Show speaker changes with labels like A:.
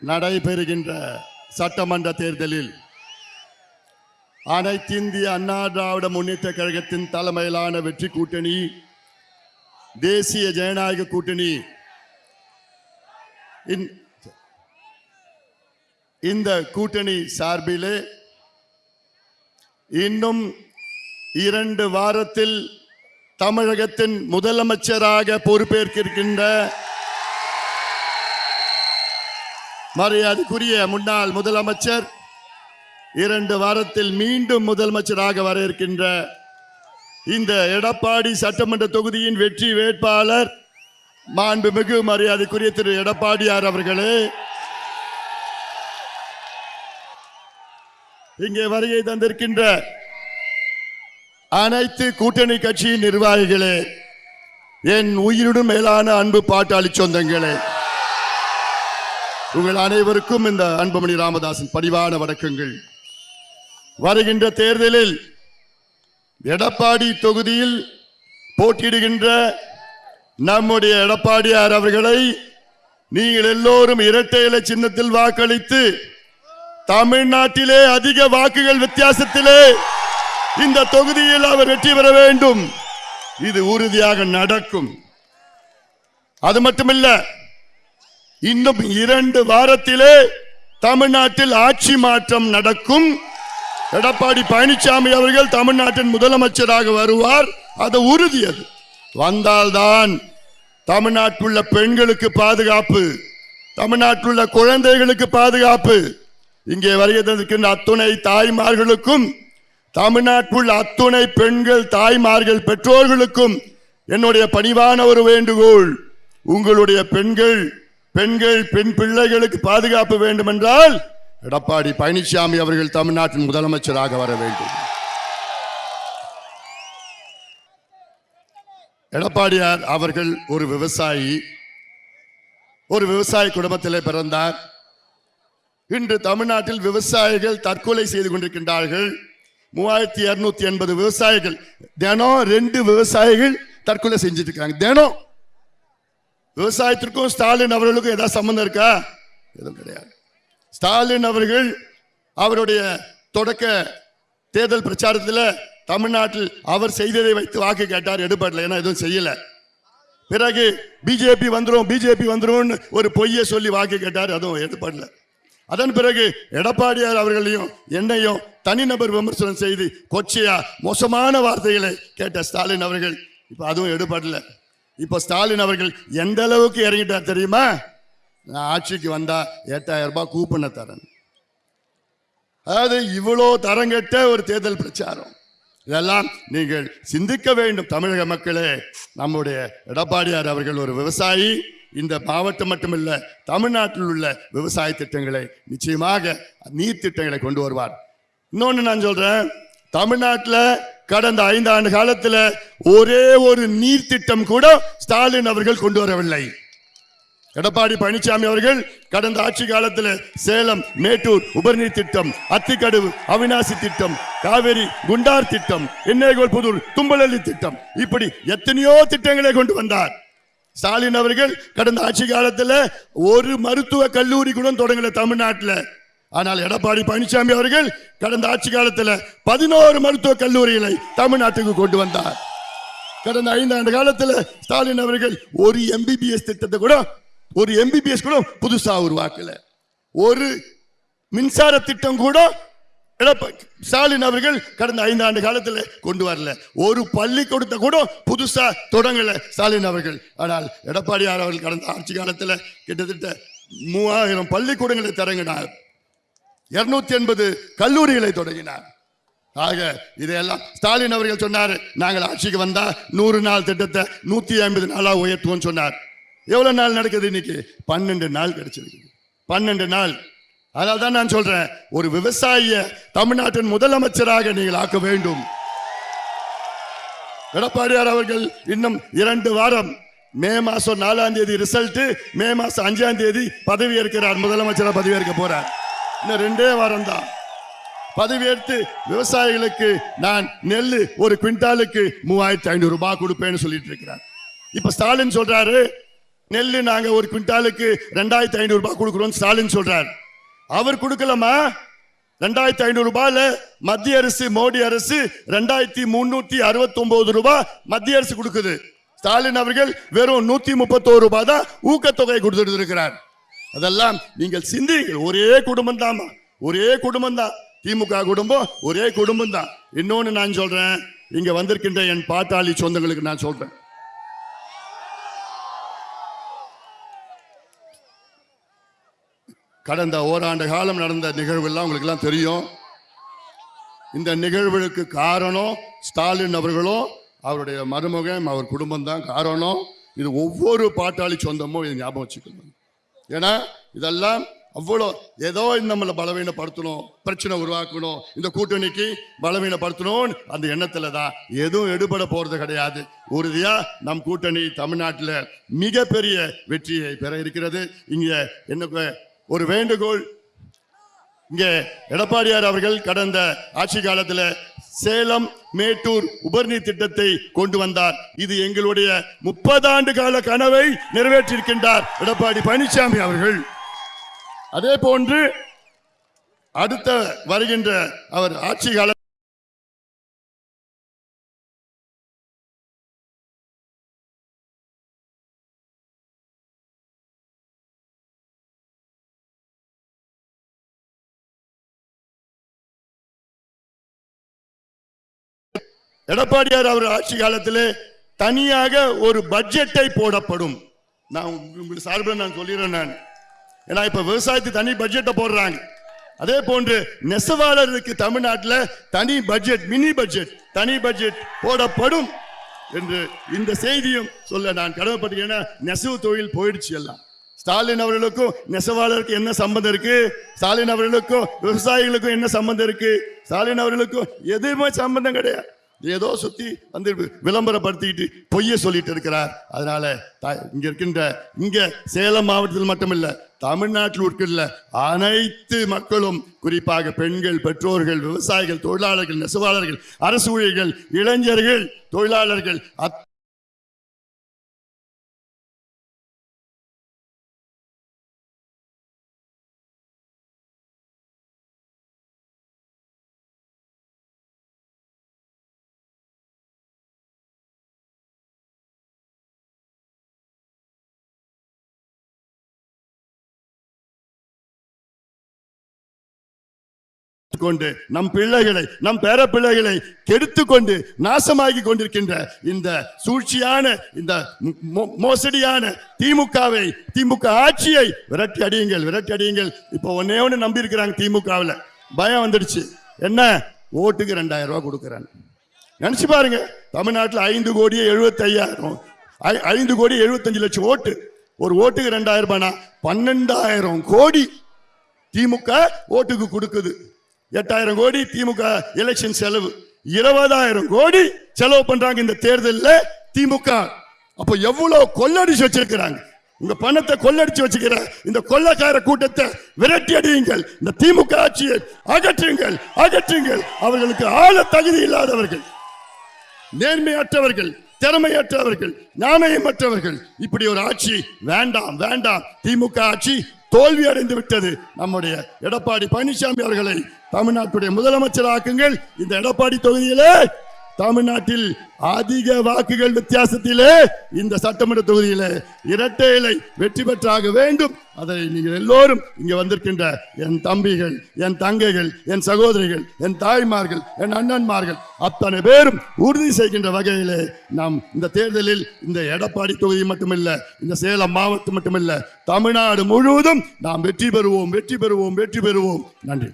A: நடைபெறுகின்ற சட்டமன்ற தேர்தலில் அனைத்திந்திய அண்ணா திராவிட முன்னேற்ற கழகத்தின் தலைமையிலான வெற்றி கூட்டணி, தேசிய ஜனநாயக கூட்டணி இந்த கூட்டணி சார்பிலே இன்னும் 2 வாரத்தில் தமிழகத்தின் முதலமைச்சராக பொறுப்பேற்கின்ற மரியாதைக்குரிய முன்னாள் முதலமைச்சர் 2 வாரத்தில் மீண்டும் முதலமைச்சராக வர இருக்கின்ற இந்த எடப்பாடி சட்டமன்ற தொகுதியின் வெற்றி வேட்பாளர் மாண்புமிகு மரியாதைக்குரிய திரு எடப்பாடியார் அவர்களே, இங்கே வருகை தந்திருக்கின்ற அனைத்து கூட்டணி கட்சியின் நிர்வாகிகளே, என் உயிருடன் மேலான அன்பு பாட்டாளி சொந்தங்களே, உங்கள் அனைவருக்கும் இந்த அன்புமணி ராமதாசின் பணிவான வணக்கங்கள். வருகின்ற தேர்தலில் எடப்பாடி தொகுதியில் போட்டியிடுகின்ற நம்முடைய எடப்பாடியார் அவர்களை நீங்கள் எல்லோரும் இரட்டை இலை சின்னத்தில் வாக்களித்து தமிழ்நாட்டிலே அதிக வாக்குகள் வித்தியாசத்திலே இந்த தொகுதியில் அவர் வெற்றி பெற வேண்டும். இது உறுதியாக நடக்கும். அது மட்டுமல்ல, இன்னும் 2 வாரத்திலே தமிழ்நாட்டில் ஆட்சி மாற்றம் நடக்கும். எடப்பாடி பழனிசாமி அவர்கள் தமிழ்நாட்டின் முதலமைச்சராக வருவார். அது உறுதி. அது வந்தால்தான் தமிழ்நாட்டிலுள்ள பெண்களுக்கு பாதுகாப்பு, தமிழ்நாட்டிலுள்ள குழந்தைகளுக்கு பாதுகாப்பு. இங்கே வருகின்ற அத்துணை தாய்மார்களுக்கும், தமிழ்நாட்டில் அத்துணை பெண்கள் தாய்மார்கள் பெற்றோர்களுக்கும் என்னுடைய பணிவான ஒரு வேண்டுகோள். உங்களுடைய பெண் பிள்ளைகளுக்கு பாதுகாப்பு வேண்டும் என்றால் எடப்பாடி பழனிசாமி அவர்கள் தமிழ்நாட்டின் முதலமைச்சராக வர வேண்டும். எடப்பாடியார் அவர்கள் ஒரு விவசாயி குடும்பத்திலே பிறந்தார். இன்று தமிழ்நாட்டில் விவசாயிகள் தற்கொலை செய்து கொண்டிருக்கின்றார்கள். 3280 விவசாயிகள், தினம் 2 விவசாயிகள் தற்கொலை செஞ்சிட்டு இருக்காங்க. தினம் விவசாயத்திற்கும் ஸ்டாலின் அவர்களுக்கும் ஏதாவது சம்பந்தம் இருக்கா? எதுவும் கிடையாது. ஸ்டாலின் அவர்கள் அவருடைய தொடக்க தேர்தல் பிரச்சாரத்தில் தமிழ்நாட்டில் அவர் செய்ததை வைத்து வாக்கு கேட்டார், எடுபடல. ஏன்னா எதுவும் செய்யல. பிறகு பிஜேபி வந்துரும் ஒரு பொய்யை சொல்லி வாக்கு கேட்டார், அதுவும் எடுபடல. அதன் பிறகு எடப்பாடியார் அவர்களையும் என்னையும் தனிநபர் விமர்சனம் செய்து கொச்சையா மோசமான வார்த்தைகளை கேட்ட ஸ்டாலின் அவர்கள் இப்ப அதுவும் எடுபடல. இப்ப ஸ்டாலின் அவர்கள் எந்த அளவுக்கு இறங்கிட்டார் தெரியுமா? நான் ஆட்சிக்கு வந்தா 8000 ரூபாய் கூப்பனை தரேன். அதாவது இவ்வளோ தரங்கட்ட ஒரு தேர்தல் பிரச்சாரம். இதெல்லாம் நீங்கள் சிந்திக்க வேண்டும் தமிழக மக்களே. நம்முடைய எடப்பாடியார் அவர்கள் ஒரு விவசாயி. இந்த மாவட்டம் மட்டுமல்ல, தமிழ்நாட்டில் உள்ள விவசாய திட்டங்களை நிச்சயமாக நீர் திட்டங்களை கொண்டு வருவார். இன்னொன்னு நான் சொல்றேன், தமிழ்நாட்டில் கடந்த 5 ஆண்டு காலத்தில் ஒரே ஒரு நீர் திட்டம் கூட ஸ்டாலின் அவர்கள் கொண்டு வரவில்லை. எடப்பாடி பழனிசாமி அவர்கள் கடந்த ஆட்சி காலத்தில் சேலம் மேட்டூர் உபரிநீர் திட்டம், அத்திக்கடவு அவிநாசி திட்டம், காவேரி குண்டார் திட்டம், எண்ணெய்கோல் புதூர் தும்பலி திட்டம், இப்படி எத்தனையோ திட்டங்களை கொண்டு வந்தார். ஸ்டாலின் அவர்கள் கடந்த ஆட்சி காலத்தில் ஒரு மருத்துவ கல்லூரி கூட தொடங்கல தமிழ்நாட்டில். ஆனால் எடப்பாடி பழனிசாமி அவர்கள் கடந்த ஆட்சி காலத்தில் 11 மருத்துவ கல்லூரிகளை தமிழ்நாட்டுக்கு கொண்டு வந்தார். கடந்த 5 ஆண்டு காலத்தில் ஸ்டாலின் அவர்கள் ஒரு எம்பிபிஎஸ் திட்டத்தை கூட புதுசா உருவாக்கல. ஒரு மின்சார திட்டம் கூட ஸ்டாலின் அவர்கள் கடந்த 5 ஆண்டு காலத்தில் கொண்டு வரல. ஒரு பள்ளிக்கூடத்தை கூட புதுசா தொடங்கல ஸ்டாலின் அவர்கள். ஆனால் எடப்பாடியார் அவர்கள் கடந்த ஆட்சி காலத்தில் கிட்டத்தட்ட 3000 பள்ளிக்கூடங்களை தொடங்கினார், 280 கல்லூரிகளை தொடங்கினார். ஆக இதையெல்லாம் ஸ்டாலின் அவர்கள் சொன்னார், நாங்கள் ஆட்சிக்கு வந்தா 100 நாள் திட்டத்தை 150 நாளா உயர்த்துவோம் சொன்னார். எவ்வளவு நாள் நடக்குது? இன்னைக்கு 12 நாள் கிடைச்சிருக்கு. 12 நாள். அதனால தான் நான் சொல்றேன், ஒரு விவசாயிய தமிழ்நாட்டின் முதலமைச்சராக நீங்கள் ஆக்க வேண்டும். எடப்பாடியார் அவர்கள் இன்னும் 2 வாரம், மே மாசம் 4ஆம் தேதி ரிசல்ட், மே மாசம் 5ஆம் தேதி பதவி ஏற்கிறார், முதலமைச்சராக பதவி ஏற்க போறார். இன்னும் 2 வாரம் தான் பதவியேற்று விவசாயிகளுக்கு நான் நெல் ஒரு குவிண்டாலுக்கு 3500 ரூபாய் கொடுப்பேன்னு சொல்லிட்டு இருக்கிறார். இப்ப ஸ்டாலின் சொல்றாரு, நெல்லு நாங்க ஒரு குவிண்டாலுக்கு 2500 ரூபாய் கொடுக்கிறோம் ஸ்டாலின் சொல்றார். அவர் கொடுக்கலாமா? 2500 ரூபாயில மத்திய அரசு, மோடி அரசு 2369 ரூபாய் மத்திய அரசு கொடுக்குது. ஸ்டாலின் அவர்கள் வெறும் 131 ரூபாய் தான் ஊக்கத்தொகை கொடுத்துட்டு இருக்கிறார். அதெல்லாம் நீங்கள் சிந்திங்கள். ஒரே குடும்பம் தான், ஒரே குடும்பம் தான் திமுக குடும்பம், ஒரே குடும்பம் தான். இன்னொன்னு நான் சொல்றேன், இங்க வந்திருக்கின்ற என் பாட்டாளி சொந்தங்களுக்கு நான் சொல்றேன், கடந்த ஓராண்டு காலம் நடந்த நிகழ்வு எல்லாம் உங்களுக்கு எல்லாம் தெரியும். இந்த நிகழ்வுக்கு காரணம் ஸ்டாலின் அவர்களும் அவருடைய மருமகன், அவர் குடும்பம் தான் காரணம். இது ஒவ்வொரு பாட்டாளி சொந்தமும் இது ஞாபகம் வச்சுக்கணும். ஏன்னா இதெல்லாம் அவ்வளோ ஏதோ நம்மளை பலவீனப்படுத்தணும், பிரச்சனை உருவாக்கணும், இந்த கூட்டணிக்கு பலவீனப்படுத்தணும் அந்த எண்ணத்துல தான். எதுவும் எடுபட போறது கிடையாது. உறுதியா நம் கூட்டணி தமிழ்நாட்டில் மிகப்பெரிய வெற்றியை பெற இருக்கிறது. இங்க என்ன ஒரு வேண்டுகோள், இங்க எடப்பாடியார் அவர்கள் கடந்த ஆட்சி காலத்தில் சேலம் மேட்டூர் உபரிநீர் திட்டத்தை கொண்டு வந்தார். இது எங்களுடைய 30 ஆண்டு கால கனவை நிறைவேற்றியிருக்கின்றார் எடப்பாடி பழனிசாமி அவர்கள். அதே போன்று அடுத்த வருகின்ற அவர் ஆட்சி கால எடப்பாடியார் அவர் ஆட்சி காலத்தில் தனியாக ஒரு பட்ஜெட்டை போடப்படும். நான் உங்களுக்கு சார்பில் நான் சொல்லிடுறேன். நான் ஏன்னா இப்ப விவசாயத்துக்கு தனி பட்ஜெட்டை போடுறாங்க. அதே போன்று நெசவாளருக்கு தமிழ்நாட்டில் தனி பட்ஜெட், மினி பட்ஜெட், தனி பட்ஜெட் போடப்படும் என்று இந்த செய்தியும் சொல்ல நான் கடமைப்பட்டிருக்கேன். நெசவு தொழில் போயிடுச்சு எல்லாம். ஸ்டாலின் அவர்களுக்கும் நெசவாளருக்கு என்ன சம்பந்தம் இருக்கு? ஸ்டாலின் அவர்களுக்கும் விவசாயிகளுக்கும் என்ன சம்பந்தம் இருக்கு? ஸ்டாலின் அவர்களுக்கும் எதுவுமே சம்பந்தம் கிடையாது. ஏதோ சுத்தி வந்து விளம்பரப்படுத்திட்டு பொய்ய சொல்லிட்டு இருக்கிறார். அதனால இங்க இருக்கின்ற இங்க சேலம் மாவட்டத்தில் மட்டுமில்ல, தமிழ்நாட்டில் இருக்கின்ற அனைத்து மக்களும், குறிப்பாக பெண்கள், பெற்றோர்கள், விவசாயிகள், தொழிலாளர்கள், நெசவாளர்கள், அரசு ஊழியர்கள், இளைஞர்கள், தொழிலாளர்கள் கொண்டு நம் பிள்ளைகளை, நம் பேர பிள்ளைகளை கெடுத்துக்கொண்டு நாசமாகி கொண்டிருக்கின்ற இந்த சூழ்ச்சியான, இந்த மோசடியான திமுகவை, திமுக ஆட்சியை விரட்டி அடியுங்கள், விரட்டி அடியுங்கள். இப்போ ஒன்னே ஒன்று நம்பி இருக்கிறாங்க திமுகவில். பயம் வந்துடுச்சு. என்ன? ஓட்டுக்கு 2000 ரூபாய் கொடுக்குறாங்க. நினைச்சு பாருங்க, தமிழ்நாட்டில் 5,75,000 5,75,00,000 ஓட்டு. ஒரு ஓட்டுக்கு 2000 ரூபாய்னா 12,000 கோடி திமுக ஓட்டுக்கு கொடுக்குது. 8,000 கோடி திமுக எலெக்ஷன் செலவு, 20,000 கோடி செலவு பண்றாங்க இந்த தேர்தலில் திமுக. அப்ப எவ்வளவு கொள்ளடிச்சு வச்சிருக்கிறாங்க. உங்க பணத்தை கொள்ளடிச்சு வச்சுக்கிற இந்த கொள்ளக்கார கூட்டத்தை விரட்டி அடியுங்கள். இந்த திமுக ஆட்சியை அகற்றுங்கள், அகற்றுங்கள். அவர்களுக்கு ஆள தகுதி இல்லாதவர்கள், நேர்மையற்றவர்கள், திறமையற்றவர்கள், நாணயமற்றவர்கள். இப்படி ஒரு ஆட்சி வேண்டாம், வேண்டாம். திமுக ஆட்சி தோல்வி அடைந்து விட்டது. நம்முடைய எடப்பாடி பழனிசாமி அவர்களை தமிழ்நாட்டுடைய முதலமைச்சர் ஆக்குங்கள். இந்த எடப்பாடி தொகுதியிலே தமிழ்நாட்டில் அதிக வாக்குகள் வித்தியாசத்திலே இந்த சட்டமன்ற தொகுதியிலே இரட்டை இலை வெற்றி பெற்றாக வேண்டும். அதை நீங்கள் எல்லோரும் இங்க வந்திருக்கின்ற என் தம்பிகள், என் தங்கைகள், என் சகோதரிகள், என் தாய்மார்கள், என் அண்ணன்மார்கள் அத்தனை பேரும் உறுதி செய்கின்ற வகையிலே நாம் இந்த தேர்தலில் இந்த எடப்பாடி தொகுதி மட்டுமில்ல, இந்த சேலம் மாவட்டம் மட்டுமில்ல, தமிழ்நாடு முழுவதும் நாம் வெற்றி பெறுவோம், வெற்றி பெறுவோம், வெற்றி பெறுவோம். நன்றி.